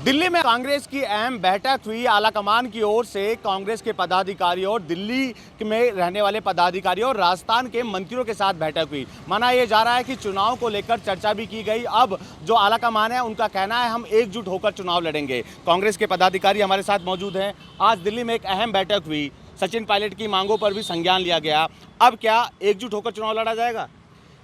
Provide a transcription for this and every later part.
दिल्ली में कांग्रेस की अहम बैठक हुई। आलाकमान की ओर से कांग्रेस के पदाधिकारियों और दिल्ली में रहने वाले पदाधिकारियों और राजस्थान के मंत्रियों के साथ बैठक हुई। माना यह जा रहा है कि चुनाव को लेकर चर्चा भी की गई। अब जो आलाकमान है उनका कहना है हम एकजुट होकर चुनाव लड़ेंगे। कांग्रेस के पदाधिकारी हमारे साथ मौजूद हैं। आज दिल्ली में एक अहम बैठक हुई, सचिन पायलट की मांगों पर भी संज्ञान लिया गया। अब क्या एकजुट होकर चुनाव लड़ा जाएगा?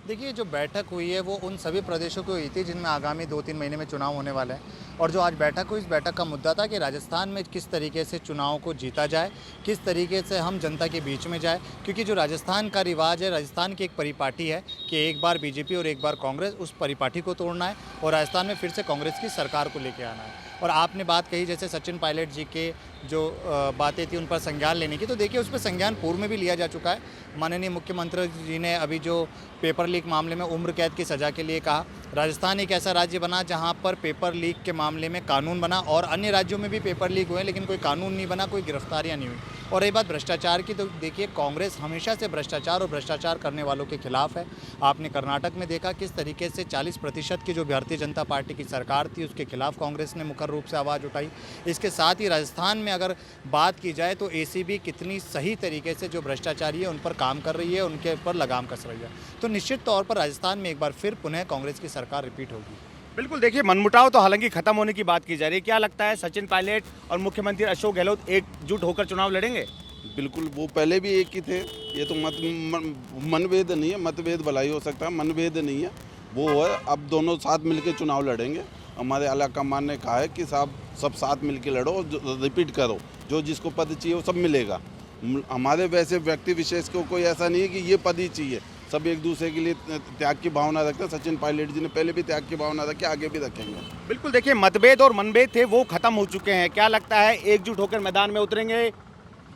देखिए, जो बैठक हुई है वो उन सभी प्रदेशों की हुई थी जिनमें आगामी 2-3 महीने में चुनाव होने वाले हैं। और जो आज बैठक हुई, इस बैठक का मुद्दा था कि राजस्थान में किस तरीके से चुनाव को जीता जाए, किस तरीके से हम जनता के बीच में जाए। क्योंकि जो राजस्थान का रिवाज है, राजस्थान की एक परिपाटी है कि एक बार बीजेपी और एक बार कांग्रेस, उस परिपाटी को तोड़ना है और राजस्थान में फिर से कांग्रेस की सरकार को लेके आना है। और आपने बात कही जैसे सचिन पायलट जी के जो बातें थी उन पर संज्ञान लेने की, तो देखिए उस पर संज्ञान पूर्व में भी लिया जा चुका है। माननीय मुख्यमंत्री जी ने अभी जो पेपर लीक मामले में उम्र कैद की सज़ा के लिए कहा। राजस्थान एक ऐसा राज्य बना जहां पर पेपर लीक के मामले में कानून बना, और अन्य राज्यों में भी पेपर लीक हुए लेकिन कोई कानून नहीं बना, कोई गिरफ्तारियां नहीं हुई। और रही बात भ्रष्टाचार की, तो देखिए कांग्रेस हमेशा से भ्रष्टाचार और भ्रष्टाचार करने वालों के खिलाफ है। आपने कर्नाटक में देखा किस तरीके से 40% की जो भारतीय जनता पार्टी की सरकार थी उसके खिलाफ कांग्रेस ने मुखर रूप से आवाज़ उठाई। इसके साथ ही राजस्थान में अगर बात की जाए तो एसीबी कितनी सही तरीके से जो भ्रष्टाचारी है उन पर काम कर रही है, उनके ऊपर लगाम कस रही है। तो निश्चित तौर पर राजस्थान में एक बार फिर पुनः कांग्रेस की सरकार रिपीट होगी। बिल्कुल, देखिए मनमुटाव तो हालांकि खत्म होने की बात की जा रही है। क्या लगता है सचिन पायलट और मुख्यमंत्री अशोक गहलोत एकजुट होकर चुनाव लड़ेंगे? बिल्कुल, वो पहले भी एक ही थे। ये तो मनभेद नहीं है, मतभेद भलाई हो सकता है, मनभेद नहीं है वो है। अब दोनों साथ मिलकर चुनाव लड़ेंगे। हमारे आलाकमान ने कहा है कि साहब सब साथ मिलकर लड़ो, रिपीट करो, जो जिसको पद चाहिए वो सब मिलेगा। हमारे वैसे व्यक्ति विशेष को कोई ऐसा नहीं है कि ये पद ही चाहिए। सब एक दूसरे के लिए त्याग की भावना रखते हैं। सचिन पायलट जी ने पहले भी त्याग की भावना रखी, आगे भी रखेंगे। बिल्कुल, देखिए मतभेद और मनभेद थे वो खत्म हो चुके हैं। क्या लगता है एकजुट होकर मैदान में उतरेंगे?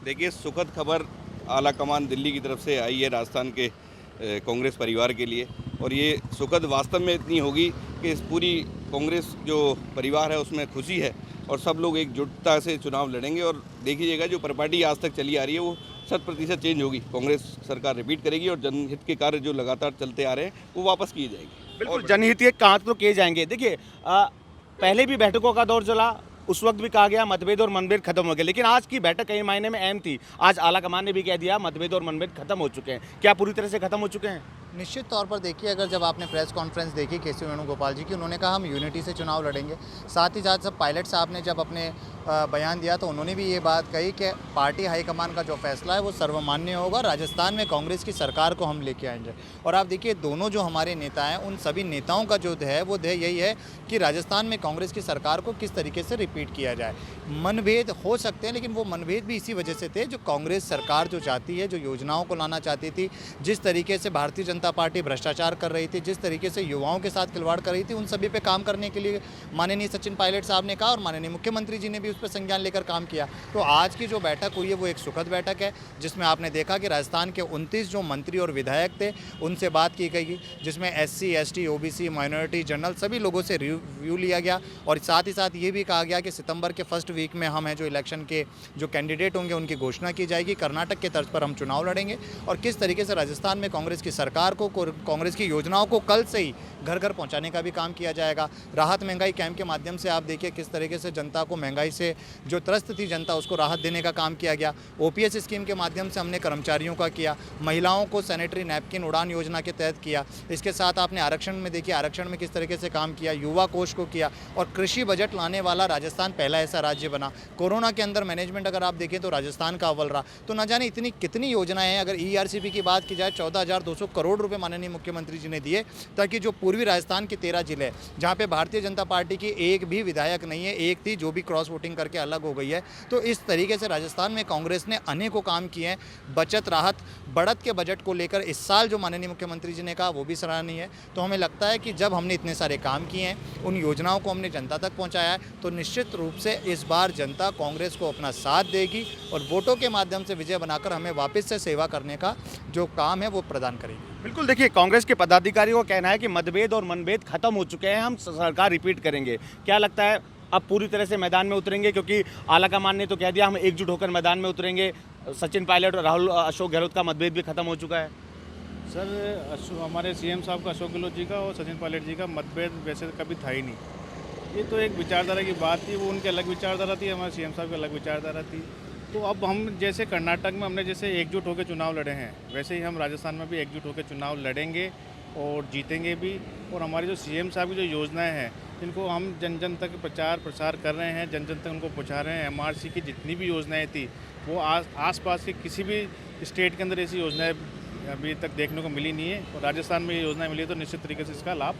देखिए, सुखद खबर आलाकमान दिल्ली की तरफ से आई है राजस्थान के कांग्रेस परिवार के लिए, और ये सुखद वास्तव में इतनी होगी कि इस पूरी कांग्रेस जो परिवार है उसमें खुशी है और सब लोग एकजुटता से चुनाव लड़ेंगे। और देखिएगा जो परिपाटी आज तक चली आ रही है वो 100% चेंज होगी। कांग्रेस सरकार रिपीट करेगी और जनहित के कार्य जो लगातार चलते आ रहे हैं वो वापस किए जाएंगे। बिल्कुल, जनहित के कार्य तो किए जाएंगे। देखिए पहले भी बैठकों का दौर चला, उस वक्त भी कहा गया मतभेद और मनभेद खत्म हो गए, लेकिन आज की बैठक कई मायने में अहम थी। आज आलाकमान ने भी कह दिया मतभेद और मनभेद खत्म हो चुके हैं। क्या पूरी तरह से खत्म हो चुके हैं? निश्चित तौर पर देखिए, अगर जब आपने प्रेस कॉन्फ्रेंस देखी केसी वेणुगोपाल जी की, उन्होंने कहा हम यूनिटी से चुनाव लड़ेंगे। साथ ही साथ जब पायलट साहब ने जब अपने बयान दिया तो उन्होंने भी ये बात कही कि पार्टी हाईकमान का जो फैसला है वो सर्वमान्य होगा, राजस्थान में कांग्रेस की सरकार को हम लेके आएंगे। और आप देखिए दोनों जो हमारे नेता हैं उन सभी नेताओं का जो है वो ध्येय यही है कि राजस्थान में कांग्रेस की सरकार को किस तरीके से रिपीट किया जाए। मनभेद हो सकते हैं लेकिन वो मनभेद भी इसी वजह से थे जो कांग्रेस सरकार जो चाहती है, जो योजनाओं को लाना चाहती थी, जिस तरीके से भारतीय जनता पार्टी भ्रष्टाचार कर रही थी, जिस तरीके से युवाओं के साथ खिलवाड़ कर रही थी, उन सभी पे काम करने के लिए माननीय सचिन पायलट साहब ने कहा और माननीय मुख्यमंत्री जी ने भी उस पर संज्ञान लेकर काम किया। तो आज की जो बैठक हुई है वो एक सुखद बैठक है, जिसमें आपने देखा कि राजस्थान के 29 जो मंत्री और विधायक थे उनसे बात की गई, जिसमें SC, ST, OBC, minority, general सभी लोगों से रिव्यू लिया गया। और साथ ही साथ ये भी कहा गया कि सितंबर के फर्स्ट वीक में हम हैं जो इलेक्शन के जो कैंडिडेट होंगे उनकी घोषणा की जाएगी। कर्नाटक के तर्ज पर हम चुनाव लड़ेंगे और किस तरीके से राजस्थान में कांग्रेस की सरकार को, कांग्रेस की योजनाओं को कल से ही घर घर पहुंचाने का भी काम किया जाएगा। राहत महंगाई कैंप के माध्यम से आप देखिए किस तरीके से जनता को, महंगाई से जो त्रस्त थी जनता, उसको राहत देने का काम किया गया। OPS स्कीम के माध्यम से हमने कर्मचारियों का किया, महिलाओं को सैनिटरी नैपकिन उड़ान योजना के तहत किया। इसके साथ आपने आरक्षण में देखिए, आरक्षण में किस तरीके से काम किया, युवा कोष को किया, और कृषि बजट लाने वाला राजस्थान पहला ऐसा राज्य बना। कोरोना के अंदर मैनेजमेंट अगर आप देखें तो राजस्थान का अव्वल रहा। तो न जाने इतनी कितनी योजनाएं हैं। अगर ERCP की बात की जाए 14,200 करोड़ रुपए माननीय मुख्यमंत्री जी ने दिए, ताकि जो पूर्वी राजस्थान के 13 जिले हैं जहाँ पे भारतीय जनता पार्टी की एक भी विधायक नहीं है, एक थी जो भी क्रॉस वोटिंग करके अलग हो गई है। तो इस तरीके से राजस्थान में कांग्रेस ने अनेकों काम किए हैं। बचत, राहत, बढ़त के बजट को लेकर इस साल जो माननीय मुख्यमंत्री जी ने कहा वो भी सराहनीय है। तो हमें लगता है कि जब हमने इतने सारे काम किए हैं, उन योजनाओं को हमने जनता तक पहुंचाया है, तो निश्चित रूप से इस बार जनता कांग्रेस को अपना साथ देगी और वोटों के माध्यम से विजय बनाकर हमें वापस से सेवा करने का जो काम है वो प्रदान करेगी। बिल्कुल, देखिए कांग्रेस के पदाधिकारियों का कहना है कि मतभेद और मनभेद खत्म हो चुके हैं, हम सरकार रिपीट करेंगे। क्या लगता है अब पूरी तरह से मैदान में उतरेंगे? क्योंकि आलाकमान ने तो कह दिया हम एकजुट होकर मैदान में उतरेंगे। सचिन पायलट और अशोक गहलोत का मतभेद भी खत्म हो चुका है। सर, हमारे CM साहब का, अशोक गहलोत जी का और सचिन पायलट जी का मतभेद वैसे कभी था ही नहीं। ये तो एक विचारधारा की बात थी, वो उनकी अलग विचारधारा थी, हमारे सीएम साहब की अलग विचारधारा थी। तो अब हम जैसे कर्नाटक में हमने जैसे एकजुट होकर चुनाव लड़े हैं, वैसे ही हम राजस्थान में भी एकजुट होकर चुनाव लड़ेंगे और जीतेंगे भी। और हमारी जो सीएम साहब की जो योजनाएं हैं, इनको हम जन जन तक प्रचार प्रसार कर रहे हैं, जन जन तक उनको पहुँचा रहे हैं। एमआरसी की जितनी भी योजनाएँ थी, वो आस पास के किसी भी स्टेट के अंदर ऐसी योजनाएँ अभी तक देखने को मिली नहीं है। और राजस्थान में ये योजनाएँ मिली तो निश्चित तरीके से इसका लाभ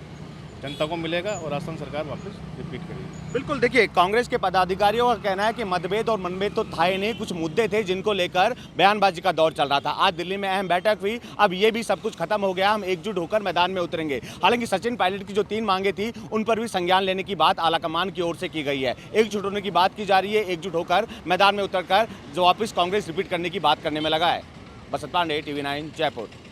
जनता को मिलेगा और राजस्थान सरकार वापस रिपीट करेगी। बिल्कुल, देखिए कांग्रेस के पदाधिकारियों का कहना है कि मतभेद और मनभेद तो था ही नहीं, कुछ मुद्दे थे जिनको लेकर बयानबाजी का दौर चल रहा था। आज दिल्ली में अहम बैठक हुई, अब ये भी सब कुछ खत्म हो गया, हम एकजुट होकर मैदान में उतरेंगे। हालांकि सचिन पायलट की जो 3 मांगे थी, उन पर भी संज्ञान लेने की बात आलाकमान की ओर से की गई है। एकजुट होने की बात की जा रही है, एकजुट होकर मैदान में उतरकर जो वापस कांग्रेस रिपीट करने की बात करने में लगा है। बसंत पांडे, TV9 जयपुर।